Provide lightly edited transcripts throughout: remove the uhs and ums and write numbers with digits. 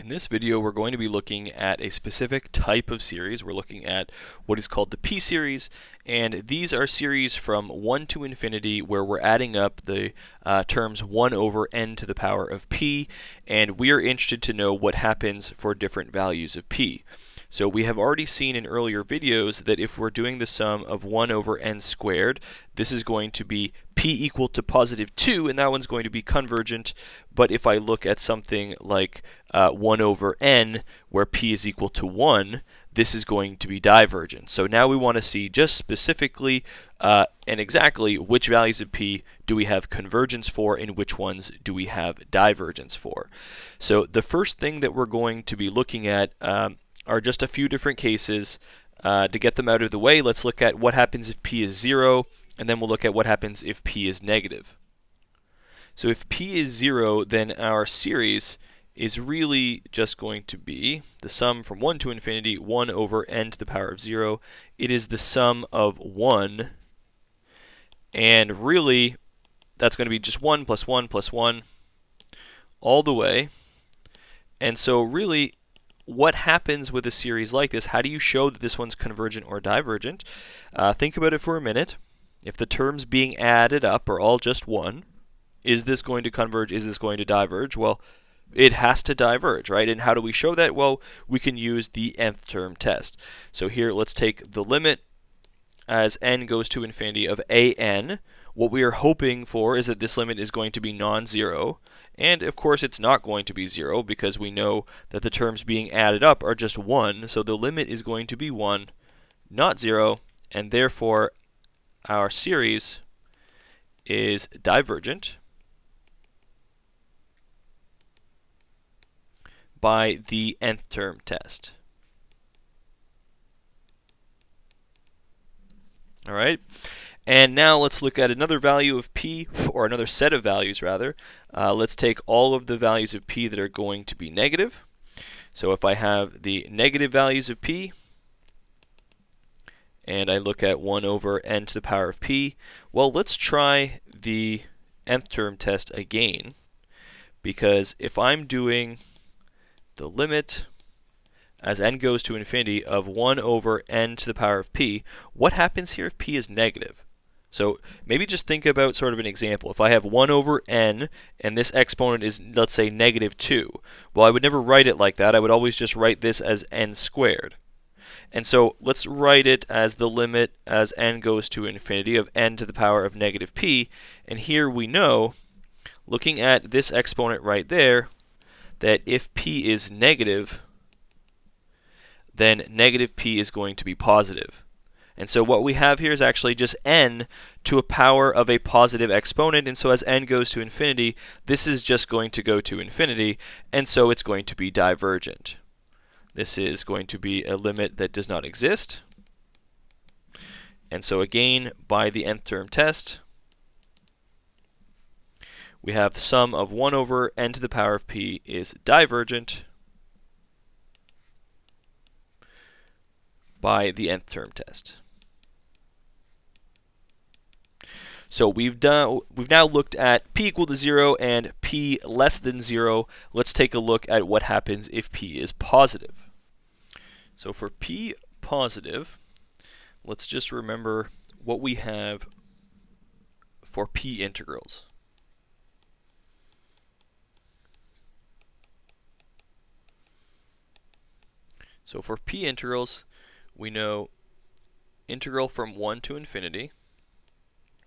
In this video, we're going to be looking at a specific type of series. We're looking at what is called the p-series, and these are series from 1 to infinity where we're adding up the terms 1 over n to the power of p, and we are interested to know what happens for different values of p. So we have already seen in earlier videos that if we're doing the sum of 1 over n squared, this is going to be p equal to positive 2, and that one's going to be convergent. But if I look at something like 1 over n, where p is equal to 1, this is going to be divergent. So now we want to see just specifically and exactly which values of p do we have convergence for and which ones do we have divergence for. So the first thing that we're going to be looking at are just a few different cases. To get them out of the way, let's look at what happens if p is 0, and then we'll look at what happens if p is negative. So if p is 0, then our series is really just going to be the sum from 1 to infinity, 1 over n to the power of 0. It is the sum of 1, and really that's going to be just 1 plus 1 plus 1 all the way. And so really, what happens with a series like this? How do you show that this one's convergent or divergent? Think about it for a minute. If the terms being added up are all just 1, is this going to converge? Is this going to diverge? Well, it has to diverge, right? And how do we show that? Well, we can use the nth term test. So here, let's take the limit as n goes to infinity of an. What we are hoping for is that this limit is going to be non-zero. And of course, it's not going to be 0 because we know that the terms being added up are just 1. So the limit is going to be 1, not 0. And therefore, our series is divergent by the nth term test. All right. And now let's look at another value of p, or another set of values rather. Let's take all of the values of p that are going to be negative. So if I have the negative values of p, and I look at 1 over n to the power of p, well, let's try the nth term test again, because if I'm doing the limit as n goes to infinity of 1 over n to the power of p, what happens here if p is negative? So maybe just think about sort of an example. If I have 1 over n and this exponent is, let's say, negative 2, well, I would never write it like that. I would always just write this as n squared. And so let's write it as the limit as n goes to infinity of n to the power of negative p. And here we know, looking at this exponent right there, that if p is negative, then negative p is going to be positive. And so what we have here is actually just n to a power of a positive exponent. And so as n goes to infinity, this is just going to go to infinity. And so it's going to be divergent. This is going to be a limit that does not exist. And so again, by the nth term test, we have the sum of 1 over n to the power of p is divergent by the nth term test. So we've now looked at p equal to 0 and p less than 0. Let's take a look at what happens if p is positive. So for p positive, let's just remember what we have for p integrals. So for p integrals, we know integral from 1 to infinity,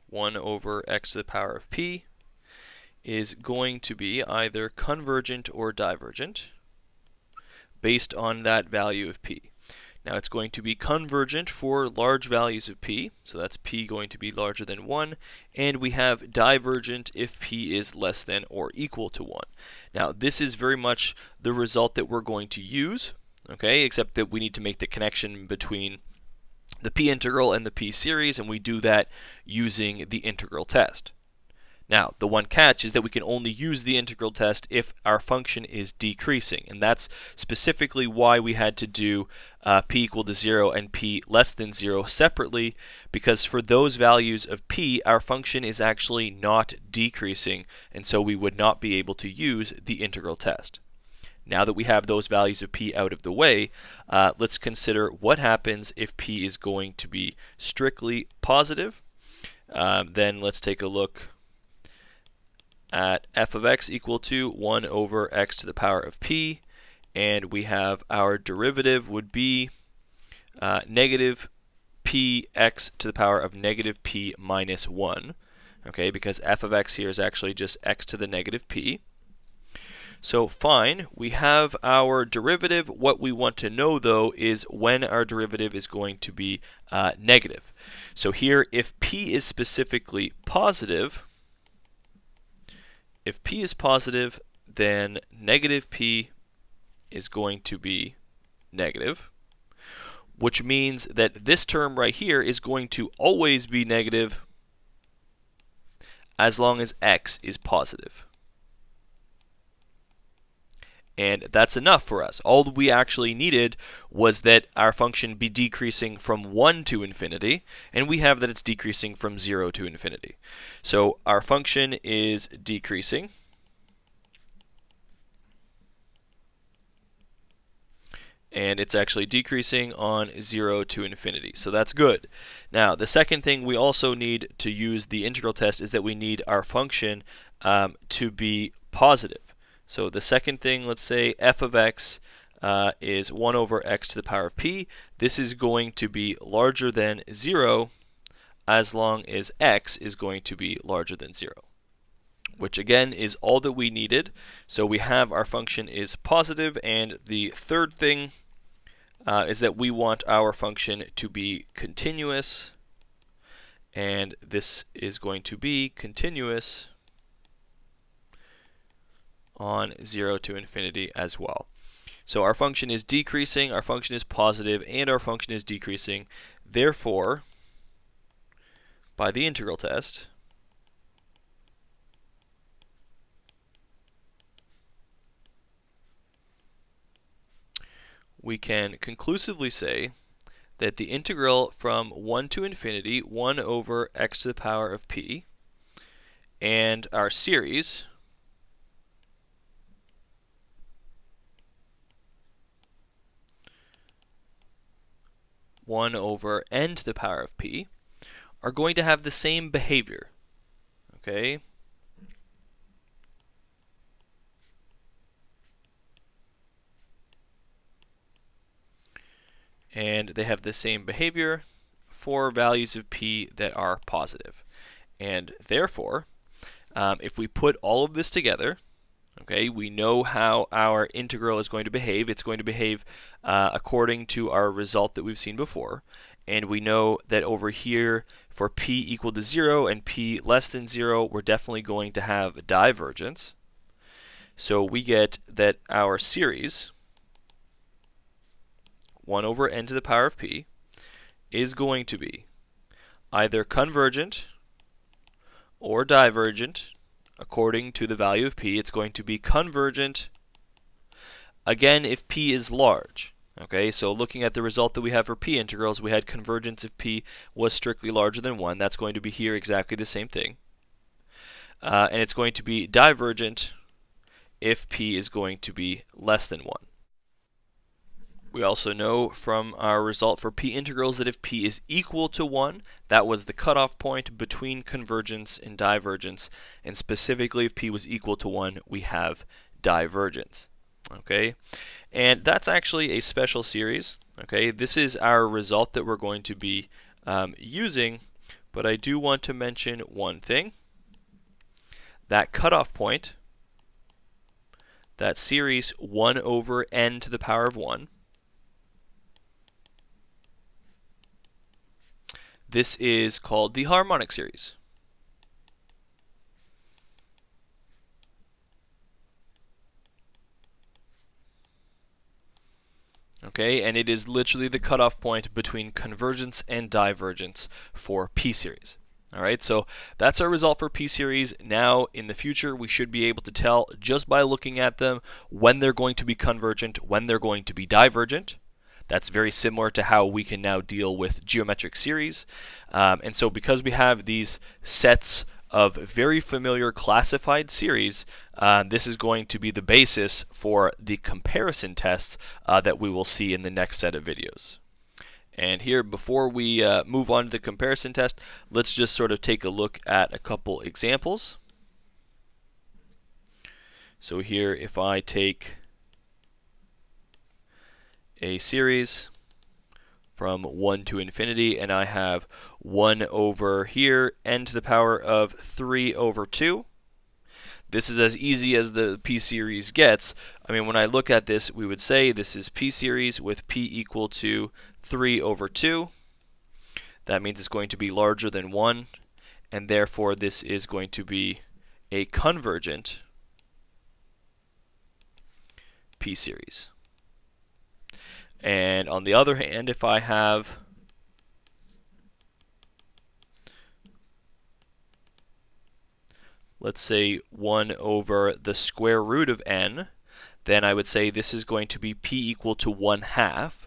1 over x to the power of p, is going to be either convergent or divergent based on that value of p. Now it's going to be convergent for large values of p, so that's p going to be larger than 1, and we have divergent if p is less than or equal to 1. Now this is very much the result that we're going to use, okay, except that we need to make the connection between the p integral and the p series, and we do that using the integral test. Now, the one catch is that we can only use the integral test if our function is decreasing, and that's specifically why we had to do p equal to 0 and p less than 0 separately, because for those values of p, our function is actually not decreasing, and so we would not be able to use the integral test. Now that we have those values of p out of the way, let's consider what happens if p is going to be strictly positive. Then let's take a look at f of x equal to 1 over x to the power of p, and we have our derivative would be negative px to the power of negative p minus 1, okay, because f of x here is actually just x to the negative p. So fine, we have our derivative. What we want to know, though, is when our derivative is going to be negative. So here, if p is specifically positive, then negative p is going to be negative, which means that this term right here is going to always be negative as long as x is positive. And that's enough for us. All that we actually needed was that our function be decreasing from 1 to infinity, and we have that it's decreasing from 0 to infinity. So our function is decreasing. And it's actually decreasing on 0 to infinity. So that's good. Now, the second thing we also need to use the integral test is that we need our function to be positive. So the second thing, let's say f of x is 1 over x to the power of p. This is going to be larger than 0 as long as x is going to be larger than 0, which again is all that we needed. So we have our function is positive, and the third thing is that we want our function to be continuous, and this is going to be continuous on 0 to infinity as well. So our function is decreasing, our function is positive, and our function is decreasing. Therefore, by the integral test, we can conclusively say that the integral from 1 to infinity, 1 over x to the power of p, and our series, 1 over n to the power of p, are going to have the same behavior. Okay? And they have the same behavior for values of p that are positive. And therefore, if we put all of this together, okay, we know how our integral is going to behave. It's going to behave according to our result that we've seen before. And we know that over here, for p equal to 0 and p less than 0, we're definitely going to have divergence. So we get that our series, 1 over n to the power of p, is going to be either convergent or divergent according to the value of p. It's going to be convergent, again, if p is large. Okay, so looking at the result that we have for p integrals, we had convergence if p was strictly larger than 1. That's going to be here exactly the same thing. And it's going to be divergent if p is going to be less than 1. We also know from our result for p integrals that if p is equal to 1, that was the cutoff point between convergence and divergence. And specifically, if p was equal to 1, we have divergence. Okay, and that's actually a special series. Okay, this is our result that we're going to be using, but I do want to mention one thing. That cutoff point, that series 1 over n to the power of 1, this is called the harmonic series. Okay, and it is literally the cutoff point between convergence and divergence for p series. All right, so that's our result for p series. Now, in the future, we should be able to tell just by looking at them when they're going to be convergent, when they're going to be divergent. That's very similar to how we can now deal with geometric series. And so because we have these sets of very familiar classified series, this is going to be the basis for the comparison tests that we will see in the next set of videos. And here, before we move on to the comparison test, let's just sort of take a look at a couple examples. So here, if I take a series from 1 to infinity, and I have 1 over here, n to the power of 3 over 2. This is as easy as the p-series gets. I mean, when I look at this, we would say this is p-series with p equal to 3 over 2. That means it's going to be larger than 1, and therefore this is going to be a convergent p-series. And on the other hand, if I have let's say 1 over the square root of n, then I would say this is going to be p equal to 1/2,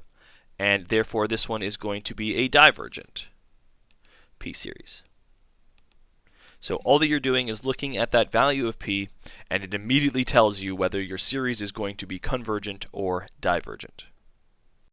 and therefore this one is going to be a divergent p-series. So all that you're doing is looking at that value of p, and it immediately tells you whether your series is going to be convergent or divergent.